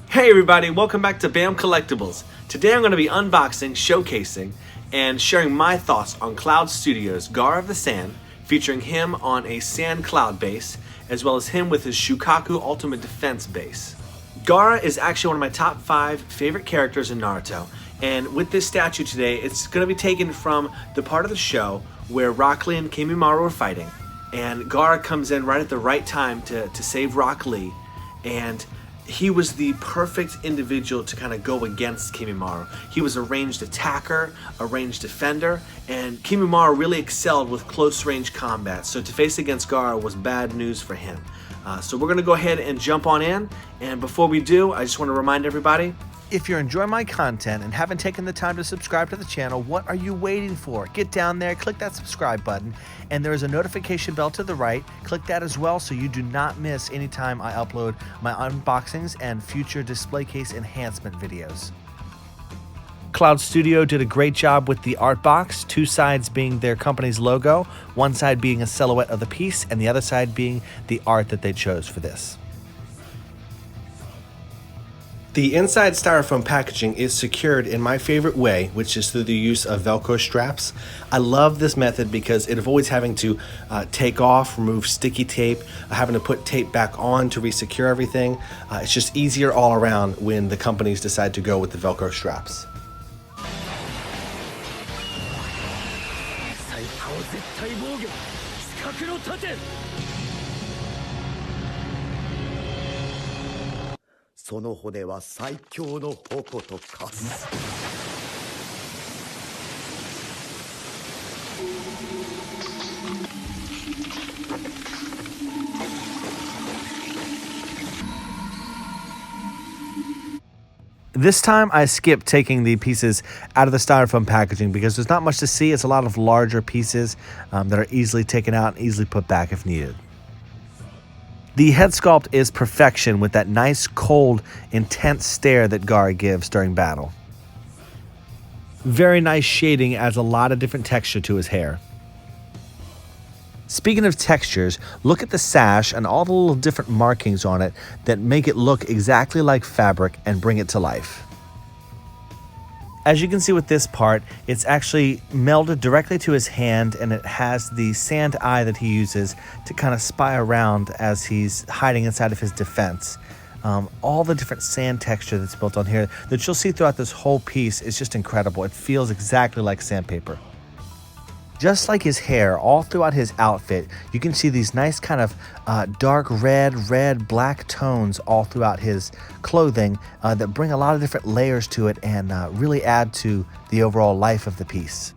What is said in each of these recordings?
Hey everybody, welcome back to BAM Collectibles. Today I'm going to be unboxing, showcasing, and sharing my thoughts on CLOUD Studios Gaara of the Sand, featuring him on a sand cloud base, as well as him with his Shukaku Ultimate Defense base. Gaara is actually one of my top 5 favorite characters in Naruto, and with this statue today, it's going to be taken from the part of the show where Rock Lee and Kimimaro were fighting, and Gaara comes in right at the right time to save Rock Lee, and he was the perfect individual to kind of go against Kimimaro. He was a ranged attacker, a ranged defender, and Kimimaro really excelled with close range combat, so to face against Gaara was bad news for him. So we're going to go ahead and jump on in, and before we do, I just want to remind everybody, if you're enjoying my content and haven't taken the time to subscribe to the channel, what are you waiting for? Get down there, click that subscribe button, and there is a notification bell to the right. Click that as well so you do not miss any time I upload my unboxings and future display case enhancement videos. CLOUD Studio did a great job with the art box, 2 sides being their company's logo, 1 side being a silhouette of the piece, and the other side being the art that they chose for this. The inside styrofoam packaging is secured in my favorite way, which is through the use of Velcro straps. I love this method because it avoids having to take off, remove sticky tape, having to put tape back on to resecure everything. It's just easier all around when the companies decide to go with the Velcro straps. This time I skipped taking the pieces out of the styrofoam packaging because there's not much to see. It's a lot of larger pieces that are easily taken out and easily put back if needed. The head sculpt is perfection with that nice, cold, intense stare that Gaara gives during battle. Very nice shading, adds a lot of different texture to his hair. Speaking of textures, look at the sash and all the little different markings on it that make it look exactly like fabric and bring it to life. As you can see with this part, it's actually melded directly to his hand, and it has the sand eye that he uses to kind of spy around as he's hiding inside of his defense. All the different sand texture that's built on here that you'll see throughout this whole piece is just incredible. It feels exactly like sandpaper. Just like his hair, all throughout his outfit, you can see these nice kind of dark red, black tones all throughout his clothing that bring a lot of different layers to it and really add to the overall life of the piece.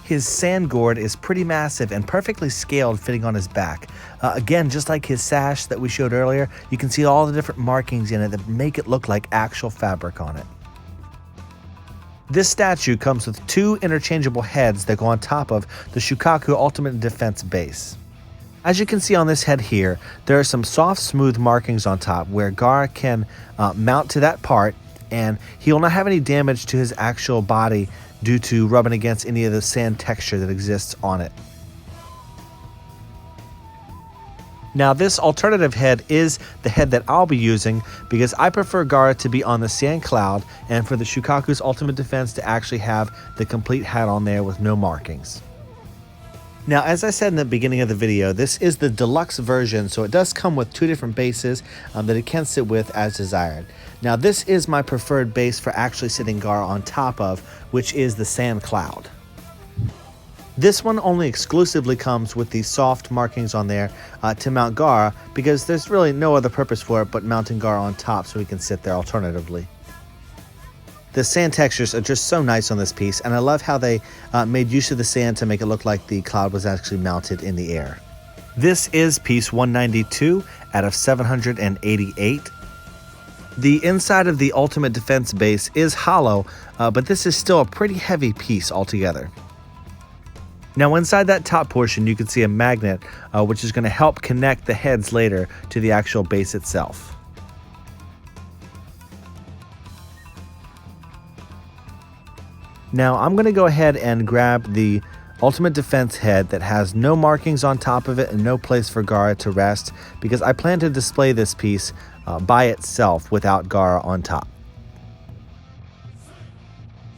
His sand gourd is pretty massive and perfectly scaled, fitting on his back. Again, just like his sash that we showed earlier, you can see all the different markings in it that make it look like actual fabric on it. This statue comes with 2 interchangeable heads that go on top of the Shukaku Ultimate Defense base. As you can see on this head here, there are some soft, smooth markings on top where Gaara can mount to that part, and he will not have any damage to his actual body due to rubbing against any of the sand texture that exists on it. Now this alternative head is the head that I'll be using because I prefer Gaara to be on the sand cloud and for the Shukaku's Ultimate Defense to actually have the complete hat on there with no markings. Now, as I said in the beginning of the video, this is the deluxe version, so it does come with 2 different bases that it can sit with as desired. Now this is my preferred base for actually sitting Gaara on top of, which is the sand cloud. This one only exclusively comes with the soft markings on there to mount Gaara because there's really no other purpose for it but mounting Gaara on top so he can sit there alternatively. The sand textures are just so nice on this piece, and I love how they made use of the sand to make it look like the cloud was actually mounted in the air. This is piece 192 out of 788. The inside of the Ultimate Defense base is hollow, but this is still a pretty heavy piece altogether. Now inside that top portion you can see a magnet which is going to help connect the heads later to the actual base itself. Now I'm going to go ahead and grab the Ultimate Defense head that has no markings on top of it and no place for Gaara to rest, because I plan to display this piece by itself without Gaara on top.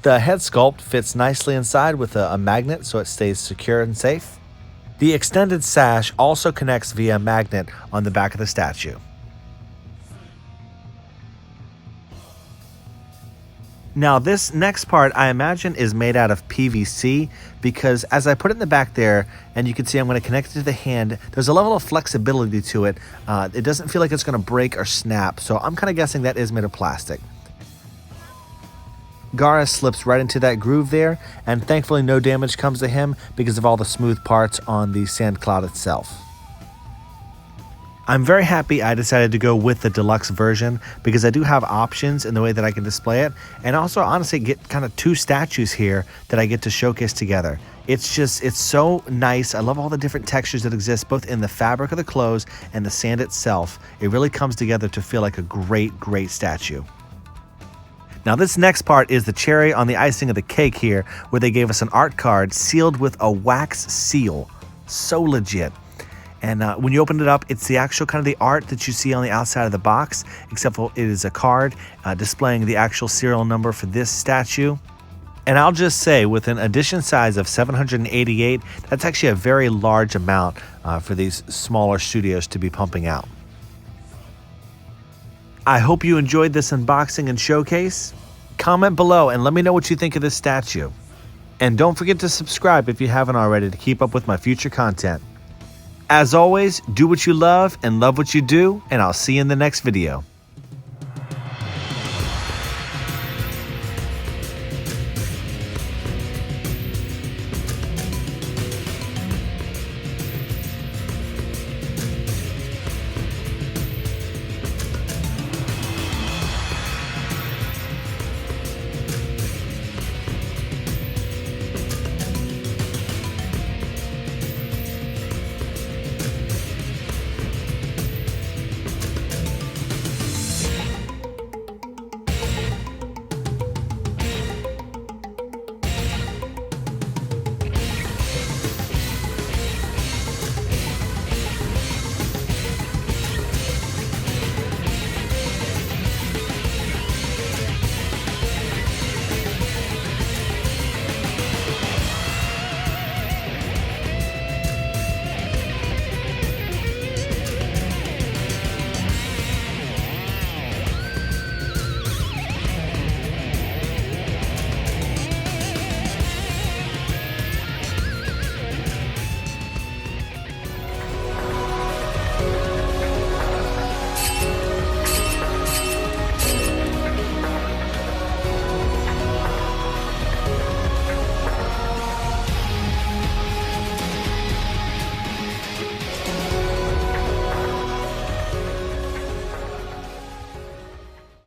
The head sculpt fits nicely inside with a magnet so it stays secure and safe. The extended sash also connects via magnet on the back of the statue. Now this next part I imagine is made out of PVC because as I put it in the back there, and you can see I'm going to connect it to the hand, there's a level of flexibility to it. It doesn't feel like it's going to break or snap, so I'm kind of guessing that is made of plastic. Gaara slips right into that groove there, and thankfully no damage comes to him because of all the smooth parts on the sand cloud itself. I'm very happy I decided to go with the deluxe version because I do have options in the way that I can display it, and also honestly get kind of two statues here that I get to showcase together. It's so nice. I love all the different textures that exist both in the fabric of the clothes and the sand itself. It really comes together to feel like a great statue. Now this next part is the cherry on the icing of the cake here, where they gave us an art card sealed with a wax seal. So legit. And when you open it up, it's the actual kind of the art that you see on the outside of the box, except for it is a card displaying the actual serial number for this statue. And I'll just say, with an edition size of 788, that's actually a very large amount for these smaller studios to be pumping out. I hope you enjoyed this unboxing and showcase. Comment below and let me know what you think of this statue. And don't forget to subscribe if you haven't already to keep up with my future content. As always, do what you love and love what you do, and I'll see you in the next video.